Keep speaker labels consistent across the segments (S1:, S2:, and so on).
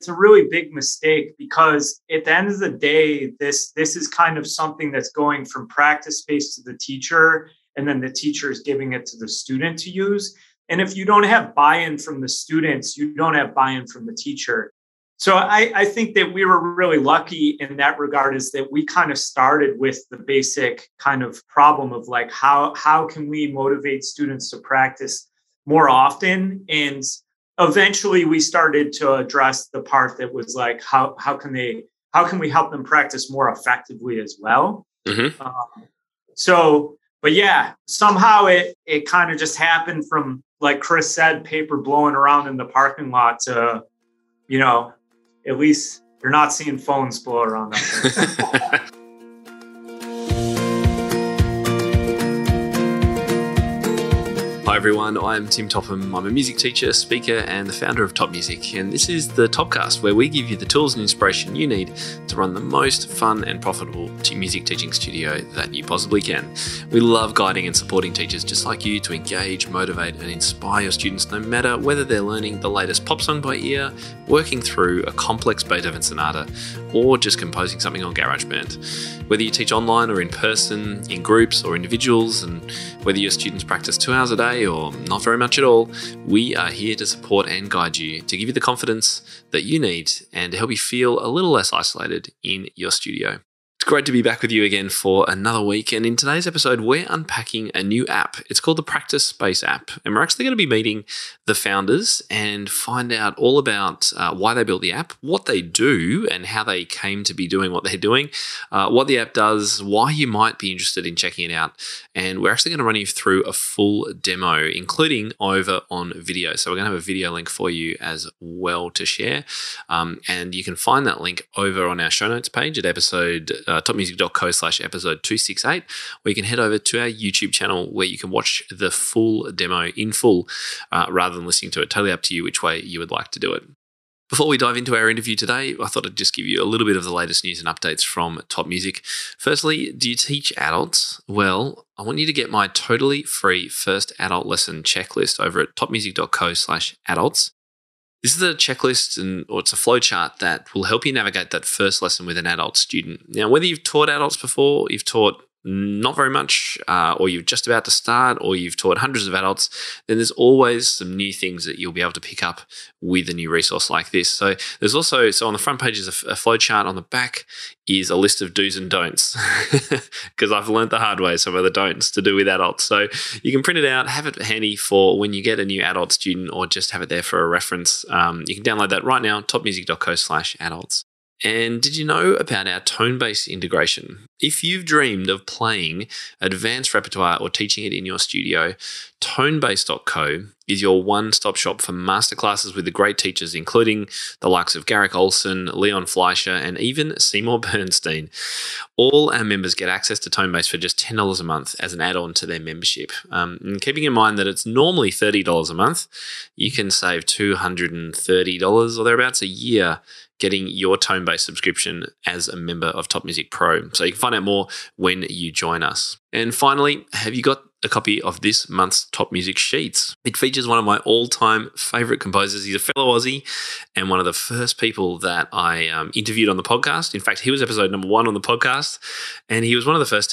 S1: it's a really big mistake, because at the end of the day, this is kind of something that's going from PracticeSpace to the teacher, and then the teacher is giving it to the student to use. And if you don't have buy-in from the students, you don't have buy-in from the teacher. So I think that we were really lucky in that regard, is that we kind of started with the basic kind of problem of like, how can we motivate students to practice more often? And eventually we started to address the part that was like, how can we help them practice more effectively as well?
S2: Mm-hmm.
S1: But yeah, somehow it kind of just happened from, like Chris said, paper blowing around in the parking lot to, at least you're not seeing phones blow around out there.
S2: Hi everyone, I'm Tim Topham. I'm a music teacher, speaker, and the founder of Top Music. And this is the Topcast, where we give you the tools and inspiration you need to run the most fun and profitable music teaching studio that you possibly can. We love guiding and supporting teachers just like you to engage, motivate, and inspire your students, no matter whether they're learning the latest pop song by ear, working through a complex Beethoven sonata, or just composing something on GarageBand. Whether you teach online or in person, in groups or individuals, and whether your students practice 2 hours a day or not very much at all, we are here to support and guide you, to give you the confidence that you need and to help you feel a little less isolated in your studio. It's great to be back with you again for another week, and in today's episode, we're unpacking a new app. It's called the PracticeSpace app, and we're actually going to be meeting the founders and find out all about why they built the app, what they do, and how they came to be doing what they're doing, what the app does, why you might be interested in checking it out, and we're actually going to run you through a full demo, including over on video. So we're going to have a video link for you as well to share, and you can find that link over on our show notes page at topmusic.co/episode 268, or you can head over to our YouTube channel where you can watch the full demo in full rather than listening to it. Totally up to you which way you would like to do it. Before we dive into our interview today, I thought I'd just give you a little bit of the latest news and updates from Top Music. Firstly, do you teach adults? Well, I want you to get my totally free first adult lesson checklist over at topmusic.co/adults. This is a checklist or it's a flowchart that will help you navigate that first lesson with an adult student. Now, whether you've taught adults before, you've taught not very much, or you're just about to start, or you've taught hundreds of adults, then there's always some new things that you'll be able to pick up with a new resource like this. So there's also, on the front page is a flowchart. On the back is a list of do's and don'ts, because I've learned the hard way some of the don'ts to do with adults. So you can print it out, have it handy for when you get a new adult student, or just have it there for a reference. You can download that right now, topmusic.co/adults. And did you know about our tone-based integration? If you've dreamed of playing advanced repertoire or teaching it in your studio, tonebase.co is your one-stop shop for masterclasses with the great teachers, including the likes of Garrick Olson, Leon Fleischer, and even Seymour Bernstein. All our members get access to Tonebase for just $10 a month as an add-on to their membership. And keeping in mind that it's normally $30 a month, you can save $230 or thereabouts a year getting your Tonebase subscription as a member of Top Music Pro. So you can find out more when you join us. And finally, have you got a copy of this month's Top Music Sheets? It features one of my all-time favourite composers. He's a fellow Aussie and one of the first people that I interviewed on the podcast. In fact, he was episode number 1 on the podcast, and he was one of the first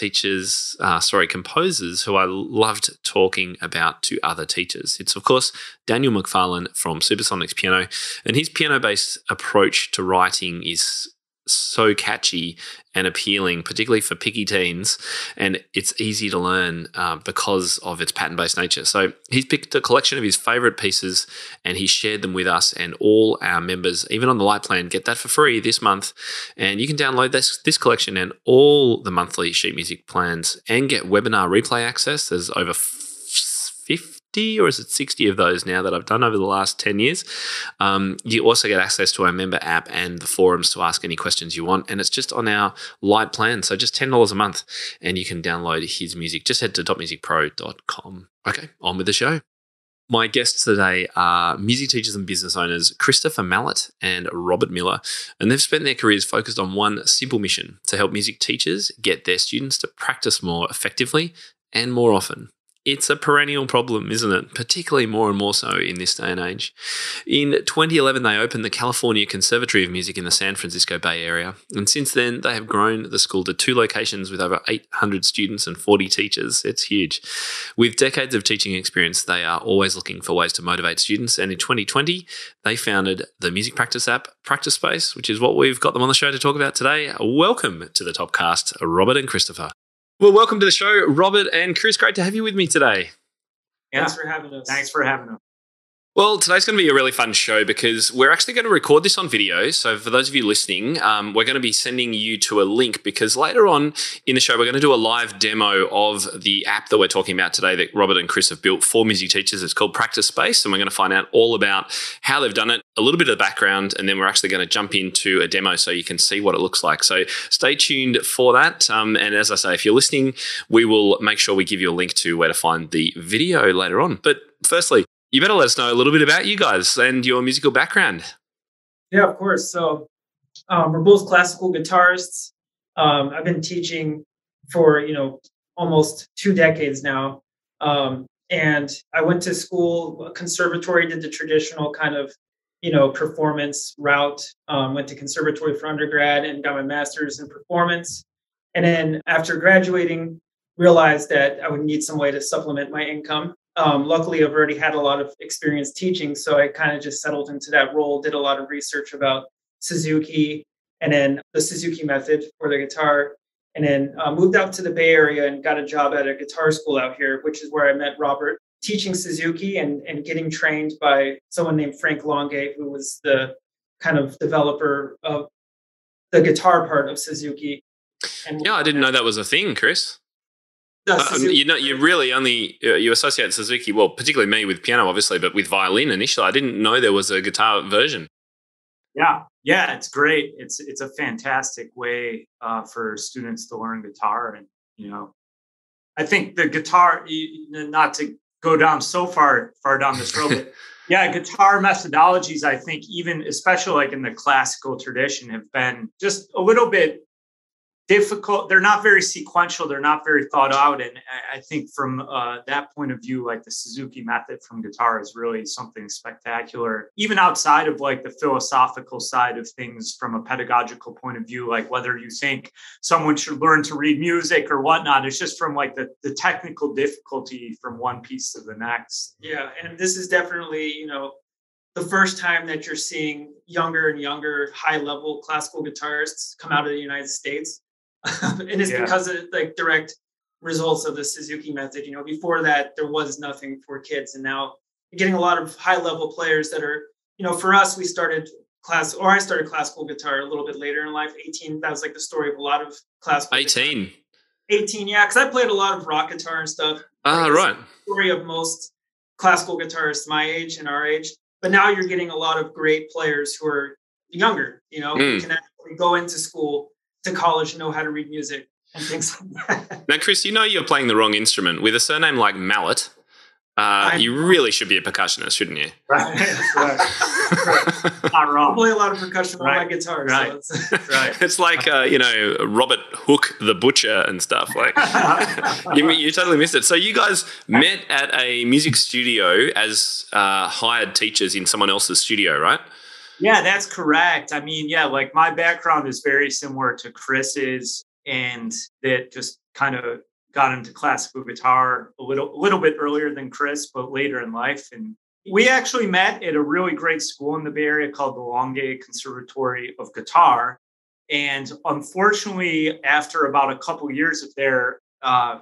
S2: composers who I loved talking about to other teachers. It's, of course, Daniel McFarlane from Supersonics Piano, and his piano-based approach to writing is so catchy and appealing, particularly for picky teens, and it's easy to learn because of its pattern-based nature. So he's picked a collection of his favourite pieces and he shared them with us, and all our members, even on the Light plan, get that for free this month. And you can download this collection and all the monthly sheet music plans and get webinar replay access. There's over 50 or is it 60 of those now that I've done over the last 10 years. You also get access to our member app and the forums to ask any questions you want. And it's just on our Light plan. So just $10 a month and you can download his music. Just head to topmusicpro.com. Okay, on with the show. My guests today are music teachers and business owners Christopher Mallett and Robert Miller, and they've spent their careers focused on one simple mission: to help music teachers get their students to practice more effectively and more often it's a perennial problem, isn't it? Particularly more and more so in this day and age. In 2011, they opened the California Conservatory of Music in the San Francisco Bay Area. And since then, they have grown the school to 2 locations with over 800 students and 40 teachers. It's huge. With decades of teaching experience, they are always looking for ways to motivate students. And in 2020, they founded the music practice app, PracticeSpace, which is what we've got them on the show to talk about today. Welcome to the top cast, Robert and Christopher. Well, welcome to the show, Robert and Chris. Great to have you with me today.
S1: Yeah. Thanks for having us. Thanks for having us.
S2: Well, today's going to be a really fun show because we're actually going to record this on video. So for those of you listening, we're going to be sending you to a link because later on in the show, we're going to do a live demo of the app that we're talking about today that Robert and Chris have built for music teachers. It's called PracticeSpace, and we're going to find out all about how they've done it, a little bit of the background, and then we're actually going to jump into a demo so you can see what it looks like. So stay tuned for that. And as I say, if you're listening, we will make sure we give you a link to where to find the video later on. But firstly, you better let us know a little bit about you guys and your musical background.
S3: Yeah, of course. So we're both classical guitarists. I've been teaching for, almost 2 decades now. And I went to school, conservatory, did the traditional kind of, performance route. Went to conservatory for undergrad and got my master's in performance. And then after graduating, realized that I would need some way to supplement my income. Luckily, I've already had a lot of experience teaching, so I kind of just settled into that role, did a lot of research about Suzuki and then the Suzuki method for the guitar, and then moved out to the Bay Area and got a job at a guitar school out here, which is where I met Robert, teaching Suzuki and getting trained by someone named Frank Longe, who was the kind of developer of the guitar part of Suzuki.
S2: And yeah, I didn't know that was a thing, Chris. You really only you associate Suzuki, well, particularly me with piano, obviously, but with violin initially. I didn't know there was a guitar version.
S1: Yeah, it's great. It's a fantastic way for students to learn guitar, and I think the guitar. Not to go down so far down this road, but yeah, guitar methodologies. I think even especially like in the classical tradition have been just a little bit difficult. They're not very sequential. They're not very thought out. And I think from that point of view, like the Suzuki method from guitar is really something spectacular, even outside of like the philosophical side of things from a pedagogical point of view, like whether you think someone should learn to read music or whatnot. It's just from like the technical difficulty from one piece to the next.
S3: Yeah. And this is definitely, the first time that you're seeing younger and younger high-level classical guitarists come out of the United States. And it's because of like direct results of the Suzuki method. Before that, there was nothing for kids. And now you're getting a lot of high level players that are, for us, I started classical guitar a little bit later in life, 18. That was like the story of a lot of classical
S2: 18.
S3: Guitar. 18, yeah, because I played a lot of rock guitar and stuff.
S2: Right.
S3: The story of most classical guitarists my age and our age. But now you're getting a lot of great players who are younger, who can actually go into school, to college, know how to read music and things like that.
S2: Now, Chris, you're playing the wrong instrument. With a surname like Mallett, you really should be a percussionist, shouldn't you?
S1: Right. Not wrong.
S3: I play a lot of percussion on my guitar.
S1: Right.
S3: So it's
S2: It's like, Robert Hooke the Butcher and stuff. Like, you totally missed it. So you guys met at a music studio as hired teachers in someone else's studio, right?
S1: Yeah, that's correct. I mean, like my background is very similar to Chris's, and that just kind of got into classical guitar a little bit earlier than Chris, but later in life. And we actually met at a really great school in the Bay Area called the Longe Conservatory of Guitar. And unfortunately, after about a couple of years of there,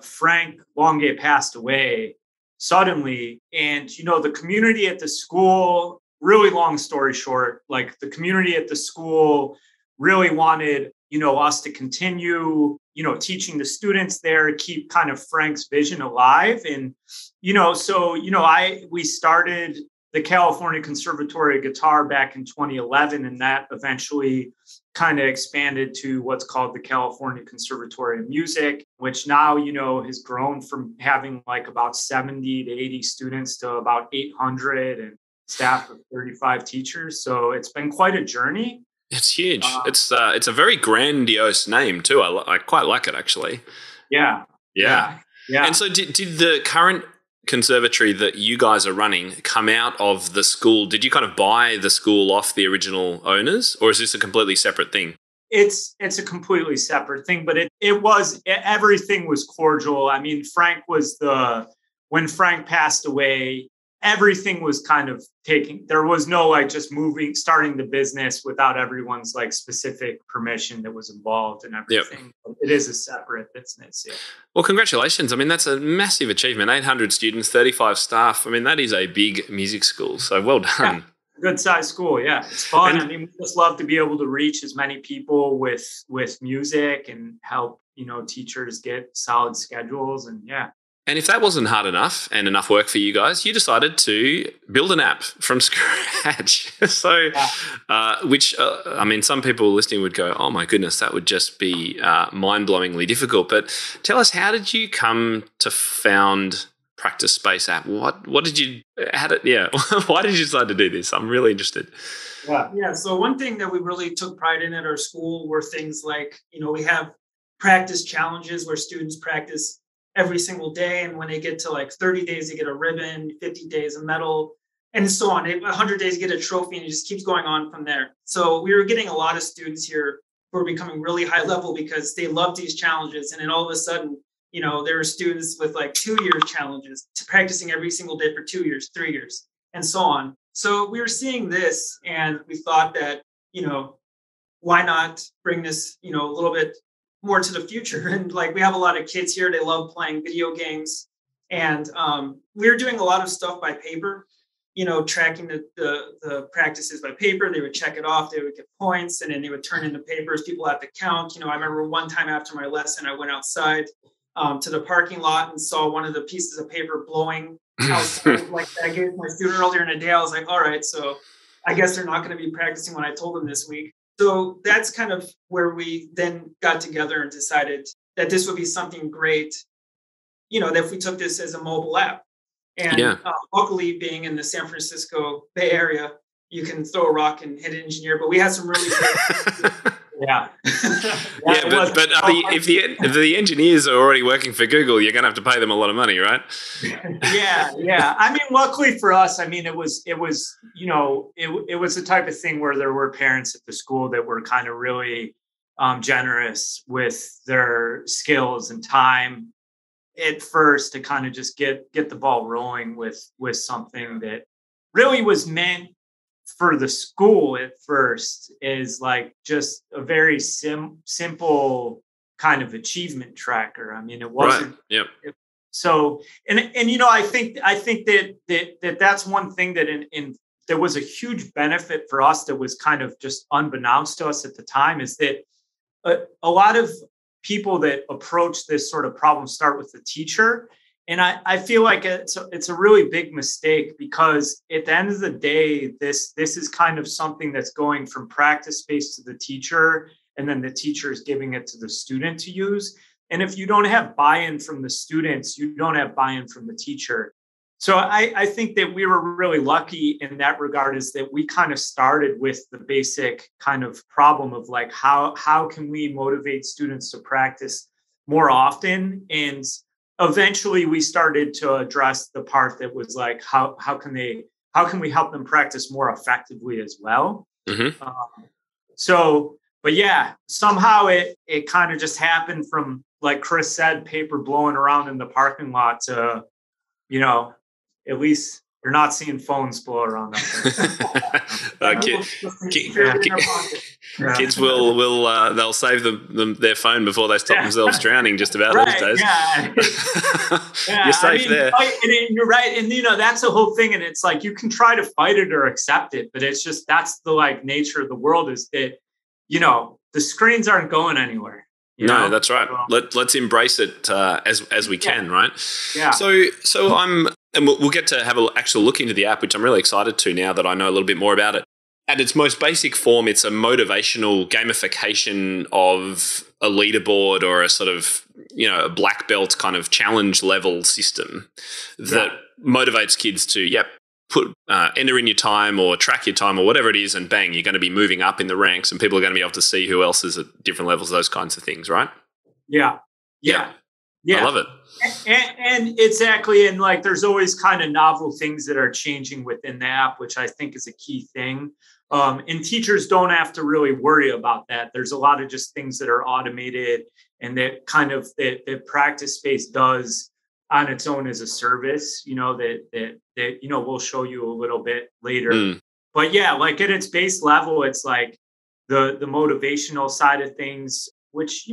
S1: Frank Longe passed away suddenly. And, the community at the school, really long story short, like the community at the school really wanted, us to continue, teaching the students there, keep kind of Frank's vision alive. And, we started the California Conservatory of Guitar back in 2011, and that eventually kind of expanded to what's called the California Conservatory of Music, which now, has grown from having like about 70 to 80 students to about 800 and staff of 35 teachers. So it's been quite a journey.
S2: It's huge. It's a very grandiose name too. I quite like it actually.
S1: Yeah.
S2: And so did the current conservatory that you guys are running come out of the school? Did you kind of buy the school off the original owners, or is this a completely separate thing?
S1: It's a completely separate thing, but everything was cordial. I mean, when Frank passed away, everything was kind of there was no like just starting the business without everyone's like specific permission that was involved and everything. Yep. It is a separate business. Yeah.
S2: Well, congratulations. I mean, that's a massive achievement. 800 students, 35 staff. I mean, that is a big music school. So well done.
S1: Yeah. Good sized school. Yeah. It's fun. I mean, we just love to be able to reach as many people with music and help, teachers get solid schedules and yeah.
S2: And if that wasn't hard enough and enough work for you guys, you decided to build an app from scratch. So, I mean, some people listening would go, oh my goodness, that would just be mind-blowingly difficult. But tell us, how did you come to found PracticeSpace app? Why did you decide to do this? I'm really interested.
S3: Yeah. So one thing that we really took pride in at our school were things like, we have practice challenges where students practice every single day. And when they get to like 30 days, they get a ribbon, 50 days, a medal, and so on. 100 days, get a trophy, and it just keeps going on from there. So we were getting a lot of students here who are becoming really high level because they love these challenges. And then all of a sudden, there are students with like 2 year challenges to practicing every single day for 2 years, 3 years, and so on. So we were seeing this and we thought that, why not bring this, a little bit more to the future. And like, we have a lot of kids here. They love playing video games. And we were doing a lot of stuff by paper, tracking the practices by paper. They would check it off. They would get points and then they would turn in the papers. People had to count. I remember one time after my lesson, I went outside to the parking lot and saw one of the pieces of paper blowing outside. Like I gave my student earlier in the day. I was like, all right, so I guess they're not going to be practicing when I told them this week. So that's kind of where we then got together and decided that this would be something great, that if we took this as a mobile app. And luckily, being in the San Francisco Bay Area, you can throw a rock and hit an engineer. But we had some really great
S2: if the engineers are already working for Google, you're going to have to pay them a lot of money, right?
S1: Yeah. I mean, luckily for us, I mean, it was the type of thing where there were parents at the school that were kind of really generous with their skills and time at first to kind of just get the ball rolling with something that really was meant for the school at first is like just a very simple kind of achievement tracker. I mean, it wasn't.
S2: Right. Yep.
S1: So, and I think that's one thing that there was a huge benefit for us that was kind of just unbeknownst to us at the time is that a lot of people that approach this sort of problem start with the teacher. And I feel like it's a really big mistake because at the end of the day, this is kind of something that's going from PracticeSpace to the teacher, and then the teacher is giving it to the student to use. And if you don't have buy-in from the students, you don't have buy-in from the teacher. So I think that we were really lucky in that regard is that we kind of started with the basic kind of problem of like, how can we motivate students to practice more often? And eventually we started to address the part that was like, how can we help them practice more effectively as well?
S2: Mm-hmm.
S1: But yeah, somehow it kind of just happened from, like Chris said, paper blowing around in the parking lot to, at least you're not seeing phones blow around up there.
S2: Kids will they'll save their phone before they stop themselves drowning just about these days. You're safe there.
S1: And you're right. And, that's the whole thing. And it's like, you can try to fight it or accept it, but it's just, that's the like nature of the world is that, the screens aren't going anywhere.
S2: No, that's right. Let's embrace it as we can, right?
S1: Yeah.
S2: And we'll get to have an actual look into the app, which I'm really excited to now that I know a little bit more about it. At its most basic form, it's a motivational gamification of a leaderboard or a sort of, a black belt kind of challenge level system that motivates kids to, enter in your time or track your time or whatever it is, and bang, you're going to be moving up in the ranks and people are going to be able to see who else is at different levels, those kinds of things, right?
S1: Yeah. Yeah.
S2: I love it.
S1: And exactly. And like, there's always kind of novel things that are changing within the app, which I think is a key thing. And teachers don't have to really worry about that. There's a lot of just things that are automated and that kind of that PracticeSpace does on its own as a service, that we'll show you a little bit later. But yeah, like at its base level, it's like the motivational side of things, which,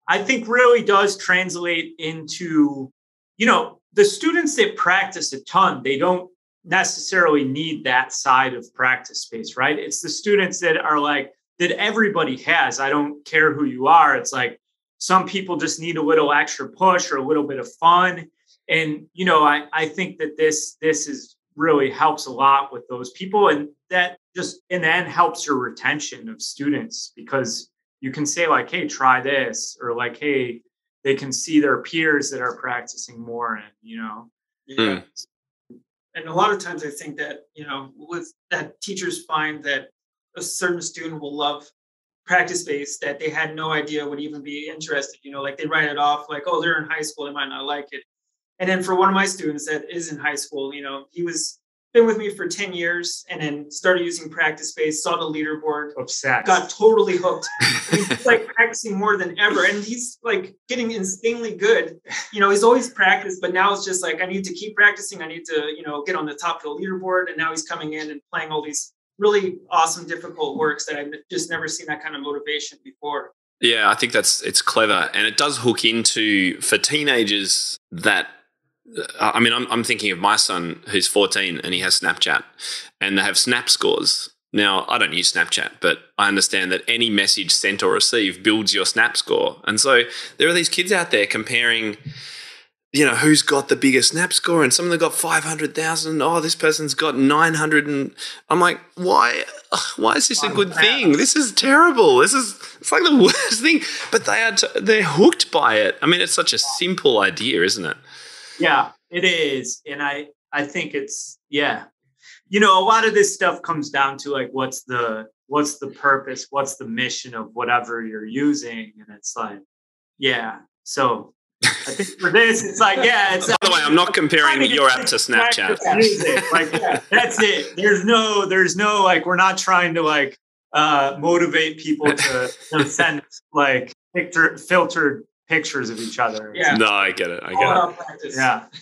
S1: I think really does translate into, the students that practice a ton, they don't necessarily need that side of PracticeSpace, right? It's the students that are like, that everybody has. I don't care who you are. It's like some people just need a little extra push or a little bit of fun. And, I think that this is really helps a lot with those people. And that just in the end helps your retention of students, because you can say like, hey, try this, or like, hey, they can see their peers that are practicing more. And,
S3: Yeah. And a lot of times I think that, with that teachers find that a certain student will love PracticeSpace that they had no idea would even be interested, like they write it off like, oh, they're in high school, they might not like it. And then for one of my students that is in high school, he was been with me for 10 years and then started using PracticeSpace, saw the leaderboard,
S1: obsessed,
S3: got totally hooked. He's like practicing more than ever. And he's like getting insanely good. He's always practiced, but now it's just like, I need to keep practicing. I need to, get on the top of the leaderboard. And now he's coming in and playing all these really awesome, difficult works that I've just never seen that kind of motivation before.
S2: Yeah, I think it's clever. And it does hook into, for teenagers that, I'm thinking of my son who's 14 and he has Snapchat and they have Snap scores. Now, I don't use Snapchat, but I understand that any message sent or received builds your Snap score. And so there are these kids out there comparing, who's got the biggest Snap score, and some of them got 500,000. Oh, this person's got 900. And I'm like, why is this a good thing? This is terrible. It's like the worst thing, but they're hooked by it. I mean, it's such a simple idea, isn't it?
S1: Yeah, it is. And I think it's, yeah. A lot of this stuff comes down to like, what's the purpose? What's the mission of whatever you're using? And it's like, yeah. So I think for this, it's like, yeah. It's
S2: by the way, I'm not comparing your app to Snapchat.
S1: Like, yeah, that's it. There's no, like, we're not trying to like motivate people to send like filtered pictures of each other.
S2: Yeah. No, I get it.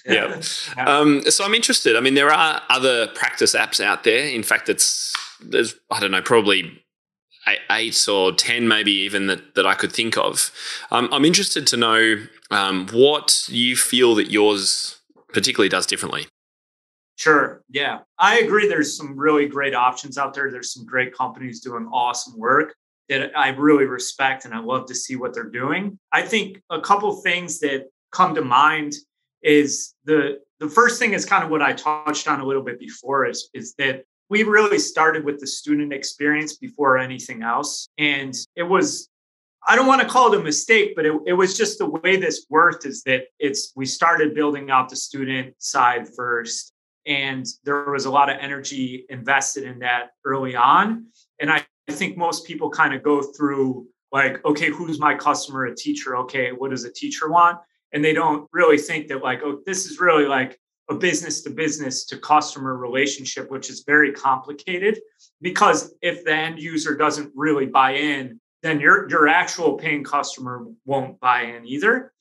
S2: Yeah. So I'm interested. I mean, there are other practice apps out there. In fact, there's I don't know, probably 8 or 10 maybe even that I could think of. I'm interested to know what you feel that yours particularly does differently.
S1: Sure. Yeah, I agree. There's some really great options out there. There's some great companies doing awesome work that I really respect, and I love to see what they're doing. I think a couple things that come to mind is the first thing is kind of what I touched on a little bit before is that we really started with the student experience before anything else. And it was, I don't want to call it a mistake, but it was just the way this worked is that we started building out the student side first. And there was a lot of energy invested in that early on. And I think most people kind of go through like, okay, who's my customer, a teacher? Okay, what does a teacher want? And they don't really think that like, oh, this is really like a business to business to customer relationship, which is very complicated, because if the end user doesn't really buy in, then your actual paying customer won't buy in either.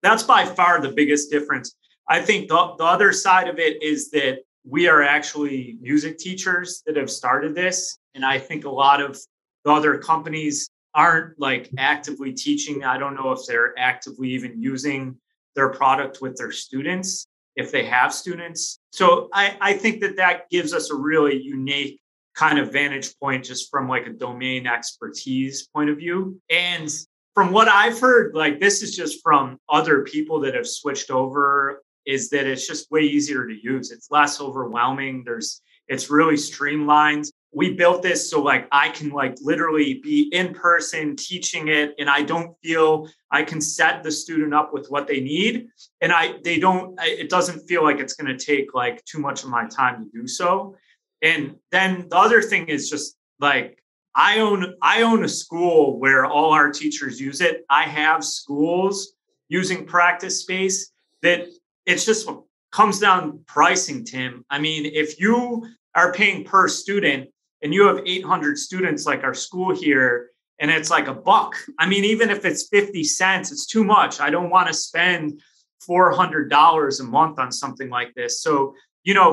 S1: That's by far the biggest difference. I think the other side of it is that we are actually music teachers that have started this. And I think a lot of the other companies aren't like actively teaching. I don't know if they're actively even using their product with their students, if they have students. So I think that gives us a really unique kind of vantage point just from like a domain expertise point of view. And from what I've heard, like this is just from other people that have switched over, is that it's just way easier to use. It's less overwhelming. It's really streamlined. We built this so like I can like literally be in person teaching it, and I don't feel I can set the student up with what they need, and it doesn't feel like it's going to take like too much of my time to do so. And then the other thing is just like I own a school where all our teachers use it. I have schools, using PracticeSpace, that it's just comes down to pricing, Tim. I mean, if you are paying per student and you have 800 students like our school here, and it's like $1, I mean, even if it's 50 cents, it's too much. I don't want to spend $400 a month on something like this. So,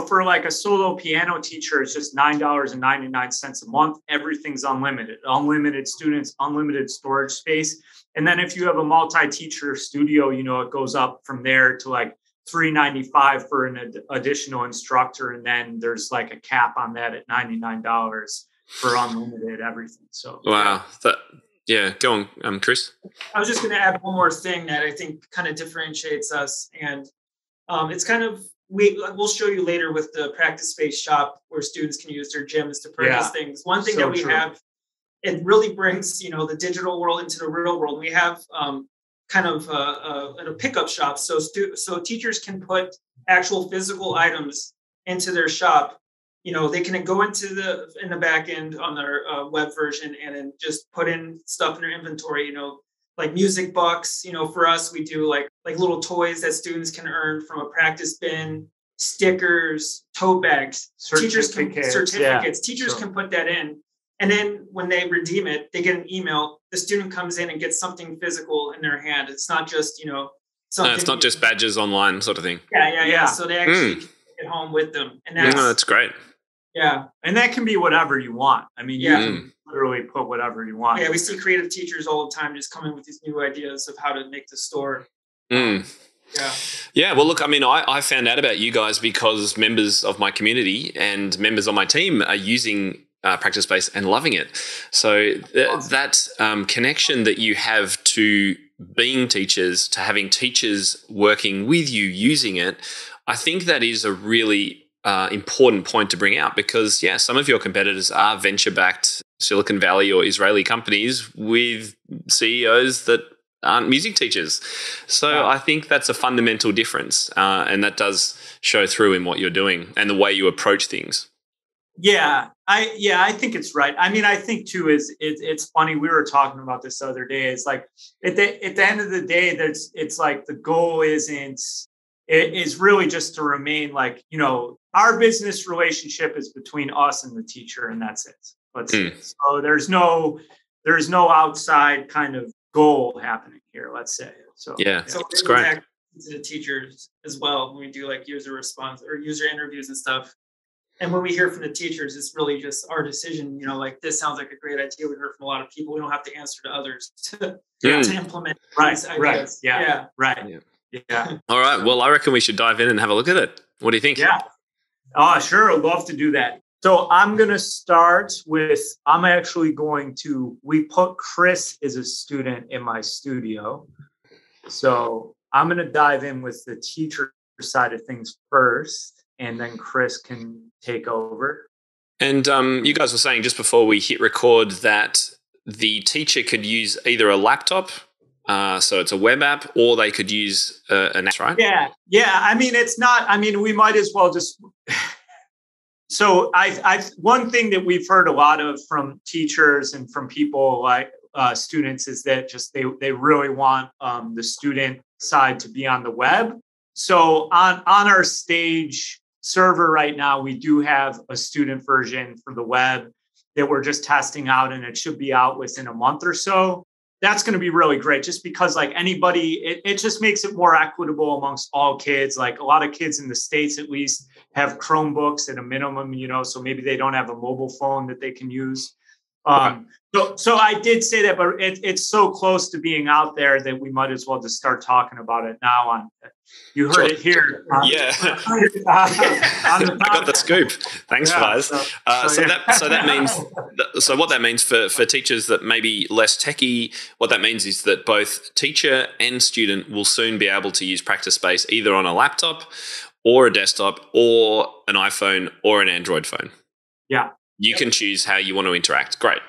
S1: for like a solo piano teacher, it's just $9.99 a month. Everything's unlimited students, unlimited storage space. And then if you have a multi-teacher studio, it goes up from there to like $395 for an additional instructor. And then there's like a cap on that at $99 for unlimited everything. So,
S2: wow. Go on, Chris.
S3: I was just going to add one more thing that I think kind of differentiates us. And it's kind of, we'll show you later with the PracticeSpace shop where students can use their gyms to purchase things. One thing that we have, it really brings, the digital world into the real world. We have kind of a pickup shop. So teachers can put actual physical items into their shop. They can go in the back end on their web version and then just put in stuff in their inventory, like music bucks. For us, we do like little toys that students can earn from a practice bin, stickers, tote bags, certificates. Teachers can put that in. And then when they redeem it, they get an email. The student comes in and gets something physical in their hand. It's not just, something.
S2: No, it's not just badges online sort of thing.
S3: Yeah. So they actually get it home with them. And
S2: that's great.
S3: Yeah.
S1: And that can be whatever you want. I mean, you can literally put whatever you want.
S3: Yeah, we see creative teachers all the time just coming with these new ideas of how to make the store.
S2: Yeah. Well, look, I mean, I found out about you guys because members of my community and members on my team are using PracticeSpace and loving it. So that connection that you have to being teachers, to having teachers working with you using it, I think that is a really important point to bring out because, some of your competitors are venture-backed Silicon Valley or Israeli companies with CEOs that aren't music teachers. So I think that's a fundamental difference, and that does show through in what you're doing and the way you approach things.
S1: I think it's right. I mean, I think too it's funny. We were talking about this the other day. It's like at the end of the day, it's like the goal is really just to remain like, our business relationship is between us and the teacher, and that's it. So there's no outside kind of goal happening here, let's say. So
S2: it's great.
S3: To the teachers as well when we do like user response or user interviews and stuff. And when we hear from the teachers, it's really just our decision, like this sounds like a great idea. We heard from a lot of people. We don't have to answer to others to implement these ideas.
S1: Yeah.
S2: All right. Well, I reckon we should dive in and have a look at it. What do you think?
S1: Yeah. Oh, sure. I'd love to do that. So I'm going to start with, we put Chris as a student in my studio. So I'm going to dive in with the teacher side of things first, and then Chris can take over.
S2: And you guys were saying just before we hit record that the teacher could use either a laptop, so it's a web app, or they could use an app, right?
S1: Yeah. I mean, we might as well just... So one thing that we've heard a lot of from teachers and from people like students is that just they really want the student side to be on the web. So on our stage server right now, we do have a student version for the web that we're just testing out, and it should be out within a month or so. That's going to be really great just because like anybody, it just makes it more equitable amongst all kids. Like a lot of kids in the States, at least, have Chromebooks at a minimum, so maybe they don't have a mobile phone that they can use. So I did say that, but it's so close to being out there that we might as well just start talking about it now. You heard it here.
S2: I got the scoop. Thanks, guys. So what that means for teachers that may be less techie, what that means is that both teacher and student will soon be able to use PracticeSpace either on a laptop or a desktop or an iPhone or an Android phone.
S1: Yeah.
S2: You can choose how you want to interact. Great.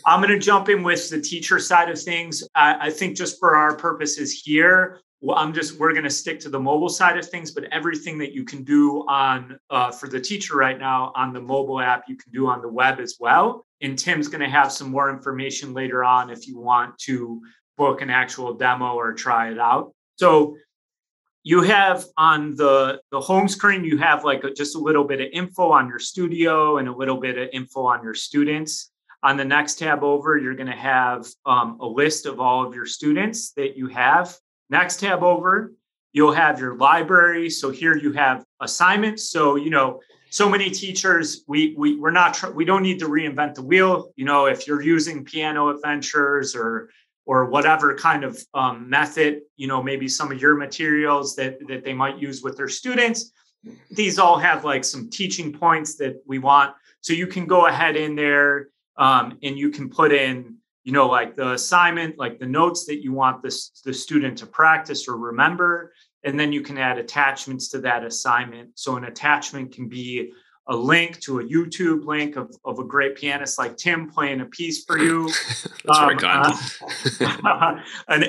S1: I'm going to jump in with the teacher side of things. I think just for our purposes here, we're going to stick to the mobile side of things, but everything that you can do on for the teacher right now on the mobile app, you can do on the web as well. And Tim's going to have some more information later on if you want to book an actual demo or try it out. So you have on the home screen, you have like just a little bit of info on your studio and a little bit of info on your students. On the next tab over, you're going to have a list of all of your students that you have. Next tab over, you'll have your library. So here you have assignments. So, so many teachers, we don't need to reinvent the wheel. If you're using piano adventures or whatever kind of method, maybe some of your materials that they might use with their students, these all have like some teaching points that we want. So you can go ahead in there and you can put in, like the assignment, like the notes that you want the student to practice or remember. And then you can add attachments to that assignment. So an attachment can be a link to a YouTube link of a great pianist like Tim playing a piece for you.
S2: That's very kind.
S1: An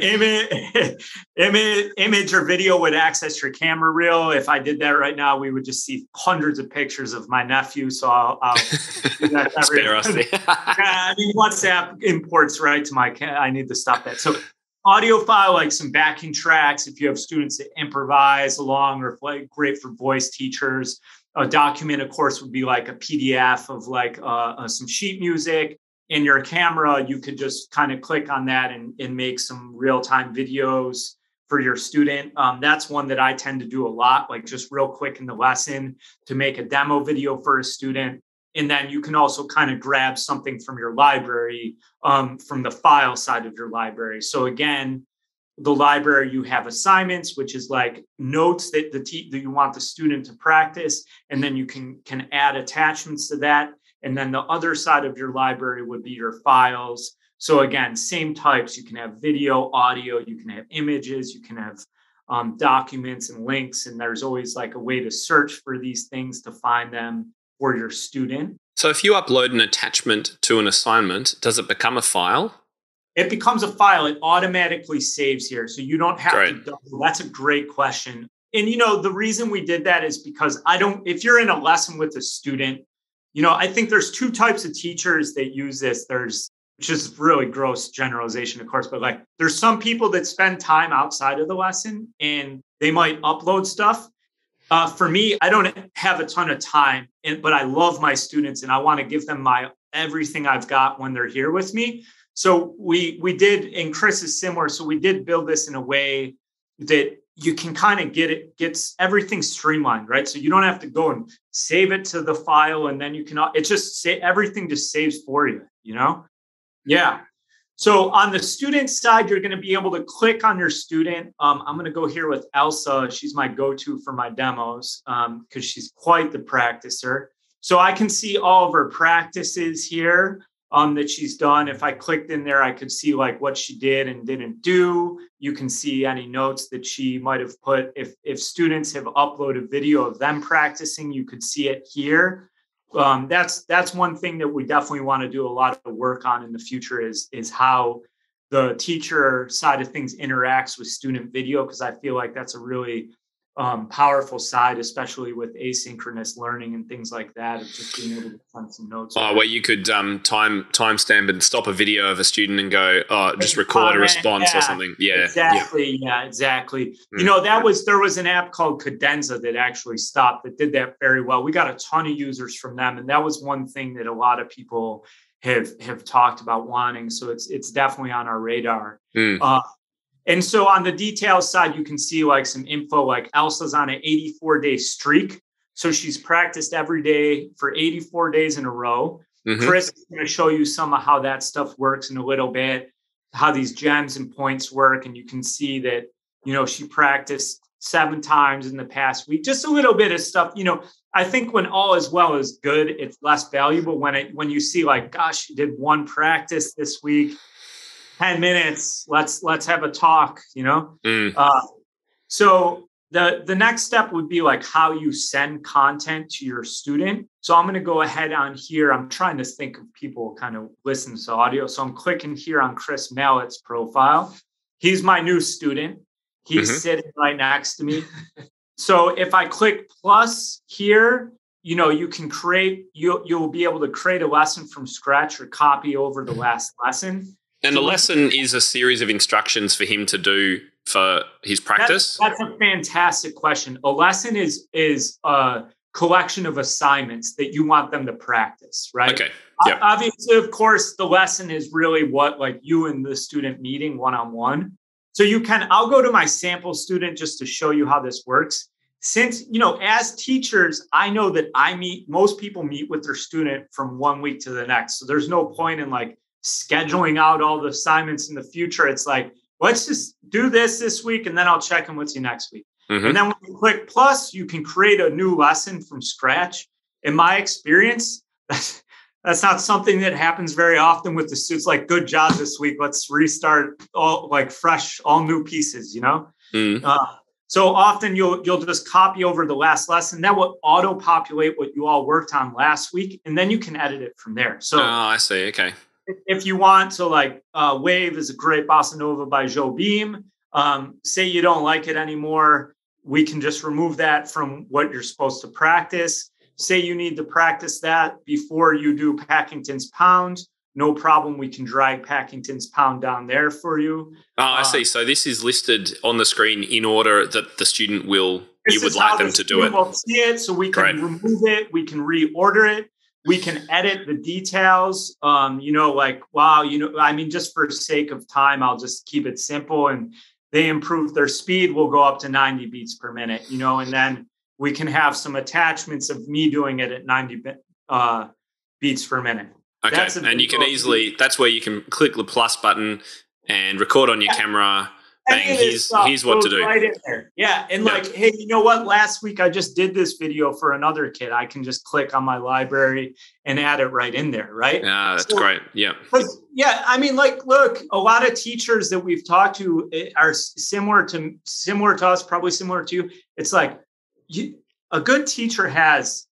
S1: image or video would access your camera reel. If I did that right now, we would just see hundreds of pictures of my nephew. So I'll do that.
S2: Spare us.
S1: WhatsApp imports right to my I need to stop that. So audio file, like some backing tracks, if you have students that improvise along or play, great for voice teachers. A document, of course, would be like a PDF of like some sheet music. In your camera, you could just kind of click on that and make some real-time videos for your student. That's one that I tend to do a lot, like just real quick in the lesson to make a demo video for a student. And then you can also kind of grab something from your library, from the file side of your library. So again, the library, you have assignments, which is like notes that that you want the student to practice, and then you can add attachments to that. And then the other side of your library would be your files. So again, same types. You can have video, audio, you can have images, you can have documents and links, and there's always like a way to search for these things to find them for your student.
S2: So if you upload an attachment to an assignment, does it become a file?
S1: It becomes a file. It automatically saves here. So you don't have
S2: Great.
S1: to double. That's a great question. And, the reason we did that is because if you're in a lesson with a student, I think there's two types of teachers that use this. Which is really gross generalization, of course, but like there's some people that spend time outside of the lesson and they might upload stuff. For me, I don't have a ton of time, but I love my students and I want to give them everything I've got when they're here with me. So we did, and Chris is similar. So we did build this in a way that you can kind of gets everything streamlined, right? So you don't have to go and save it to the file, and then everything just saves for you, Yeah. So on the student side, you're going to be able to click on your student. I'm going to go here with Elsa. She's my go-to for my demos because she's quite the practicer. So I can see all of her practices here that she's done. If I clicked in there, I could see like what she did and didn't do. You can see any notes that she might have put. If students have uploaded video of them practicing, you could see it here. That's one thing that we definitely want to do a lot of work on in the future is how the teacher side of things interacts with student video, because I feel like that's a really powerful side, especially with asynchronous learning and things like that, of just being able to send some notes.
S2: Where you could timestamp and stop a video of a student and go, just record a response or something. Yeah,
S1: exactly. Yeah, exactly. There was an app called Cadenza that actually that did that very well. We got a ton of users from them, and that was one thing that a lot of people have talked about wanting. So it's definitely on our radar. And so on the details side, you can see like some info, like Elsa's on an 84-day streak. So she's practiced every day for 84 days in a row. Mm-hmm. Chris is going to show you some of how that stuff works in a little bit, how these gems and points work. And you can see that, she practiced 7 times in the past week, just a little bit of stuff. I think when all is well is good, it's less valuable when you see like, gosh, you did 1 practice this week. 10 minutes, let's have a talk, So the next step would be like how you send content to your student. So I'm going to go ahead on here. I'm trying to think of people kind of listen to audio. So I'm clicking here on Chris Mallett's profile. He's my new student. He's sitting right next to me. So if I click plus here, you can you'll be able to create a lesson from scratch or copy over the last lesson.
S2: And the lesson is a series of instructions for him to do for his practice?
S1: That's a fantastic question. A lesson is a collection of assignments that you want them to practice, right?
S2: Okay. Yep.
S1: Obviously, of course, the lesson is really what like you and the student meeting one-on-one. So I'll go to my sample student just to show you how this works. Since, as teachers, I know that most people meet with their student from 1 week to the next. So there's no point in like scheduling out all the assignments in the future. It's like, let's just do this week, and then I'll check in with you next week. Mm-hmm. And then when you click plus, you can create a new lesson from scratch. In my experience, that's not something that happens very often with the students. Like, good job this week. Let's restart all like fresh, all new pieces, Mm-hmm. So often you'll just copy over the last lesson. That will auto-populate what you all worked on last week, and then you can edit it from there. So
S2: I see. Okay.
S1: If you want to Wave is a great bossa nova by Joe Beam. Say you don't like it anymore, we can just remove that from what you're supposed to practice. Say you need to practice that before you do Packington's Pound. No problem. We can drag Packington's Pound down there for you.
S2: I see. So this is listed on the screen in order that the student you would like them to do it.
S1: We'll see it, so we can remove it. We can reorder it. We can edit the details. Just for sake of time, I'll just keep it simple. And they improve their speed. We'll go up to 90 beats per minute, and then we can have some attachments of me doing it at 90 beats per minute.
S2: Okay. And you can that's where you can click the plus button and record on your camera. Bang, here's what to do.
S1: Right in there. Yeah. And hey, you know what? Last week I just did this video for another kid. I can just click on my library and add it right in there. Right.
S2: Yeah, that's great. Yeah.
S1: Look, a lot of teachers that we've talked to are similar to us, probably similar to you. It's like a good teacher has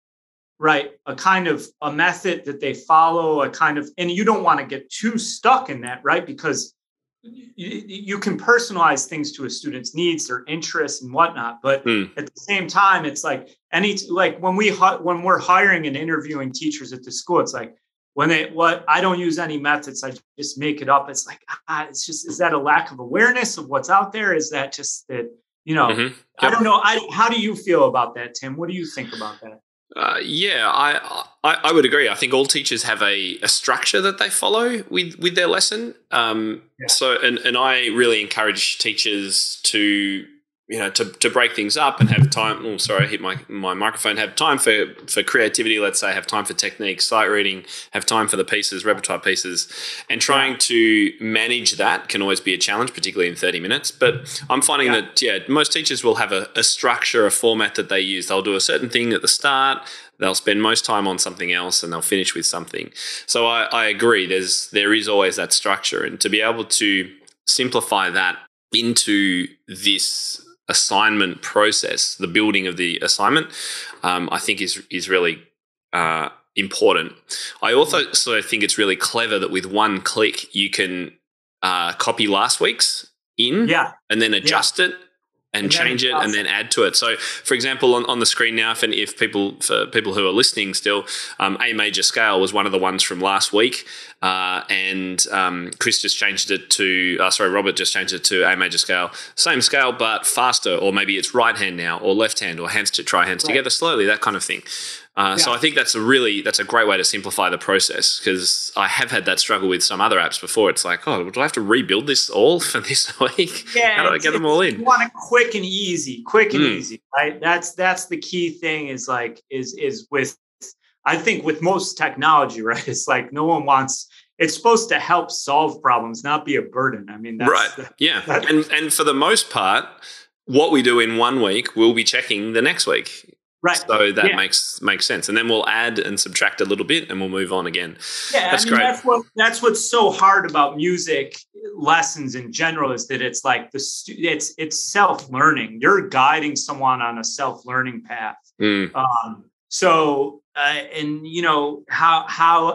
S1: a kind of a method that they follow, and you don't want to get too stuck in that, right? Because you can personalize things to a student's needs, their interests and whatnot. But at the same time, it's like when we're hiring and interviewing teachers at the school, it's like I don't use any methods. I just make it up. It's like, is that a lack of awareness of what's out there? Is that just that,
S2: Mm-hmm. Yep.
S1: I don't know. How do you feel about that, Tim? What do you think about that?
S2: I would agree. I think all teachers have a structure that they follow with their lesson. So, and I really encourage teachers to break things up and have time. Oh, sorry, I hit my microphone. Have time for creativity. Let's say have time for technique, sight reading. Have time for the pieces, repertoire pieces, and trying to manage that can always be a challenge, particularly in 30 minutes. But I'm finding that most teachers will have a structure, a format that they use. They'll do a certain thing at the start. They'll spend most time on something else, and they'll finish with something. So I agree. There is always that structure, and to be able to simplify that into this assignment process, the building of the assignment, I think is really important. I also think it's really clever that with one click you can copy last week's in and then adjust it and change it and then add to it. So, for example, on the screen now, for people who are listening still, A major scale was one of the ones from last week, and Chris just changed it to, Robert just changed it to A major scale. Same scale, but faster, or maybe it's right hand now, or left hand, or hands together slowly, that kind of thing. So I think that's a great way to simplify the process, because I have had that struggle with some other apps before. It's like, do I have to rebuild this all for this week?
S1: Yeah,
S2: how do I get them all in?
S1: You want it quick and easy, right? That's the key thing. Is with, I think with most technology, right? It's like no one wants. It's supposed to help solve problems, not be a burden. I mean,
S2: and for the most part, what we do in 1 week, we'll be checking the next week.
S1: Right.
S2: So that makes sense. And then we'll add and subtract a little bit and we'll move on again.
S1: Yeah, that's great. That's what's so hard about music lessons in general, is that it's like it's self-learning. You're guiding someone on a self-learning path.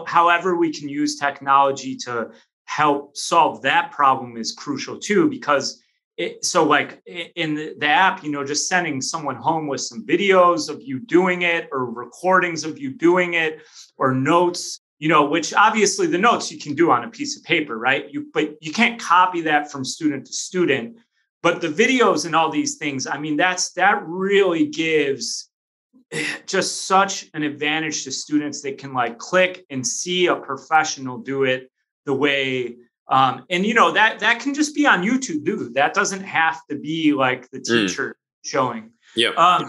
S1: However we can use technology to help solve that problem is crucial too, because in the app, just sending someone home with some videos of you doing it, or recordings of you doing it, or notes, which obviously the notes you can do on a piece of paper, right? But you can't copy that from student to student. But the videos and all these things, I mean, that really gives just such an advantage to students. They can like click and see a professional do it the way, and that can just be on YouTube too. That doesn't have to be like the teacher showing.
S2: Yeah.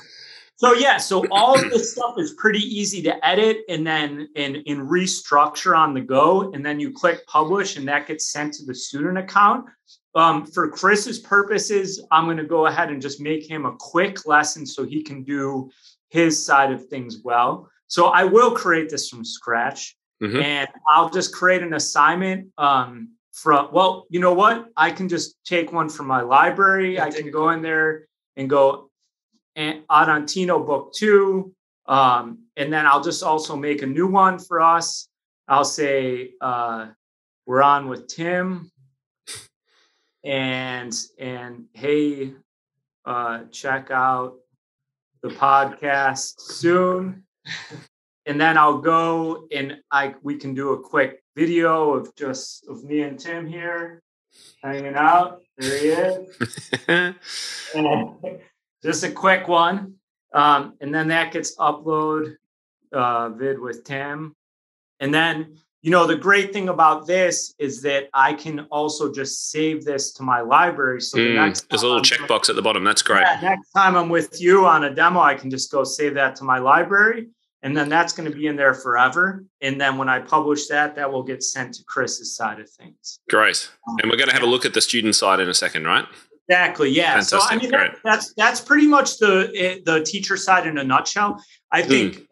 S1: So all of this stuff is pretty easy to edit and then in restructure on the go. And then you click publish and that gets sent to the student account. For Chris's purposes, I'm going to go ahead and just make him a quick lesson so he can do his side of things well. So I will create this from scratch and I'll just create an assignment you know what? I can just take one from my library. I can go in there and go Adantino book 2. And then I'll just also make a new one for us. I'll say, we're on with Tim and hey, check out the podcast soon. And then I'll go and we can do a quick video of me and Tim here hanging out. There he is. Just a quick one. And then that gets upload vid with Tim. And then, the great thing about this is that I can also just save this to my library. So there's
S2: a little checkbox at the bottom. That's great.
S1: Yeah, next time I'm with you on a demo, I can just go save that to my library. And then that's going to be in there forever. And then when I publish that will get sent to Chris's side of things.
S2: Great. And we're going to have a look at the student side in a second, right?
S1: Exactly. Yeah.
S2: Fantastic.
S1: So I mean, that's pretty much the teacher side in a nutshell. I think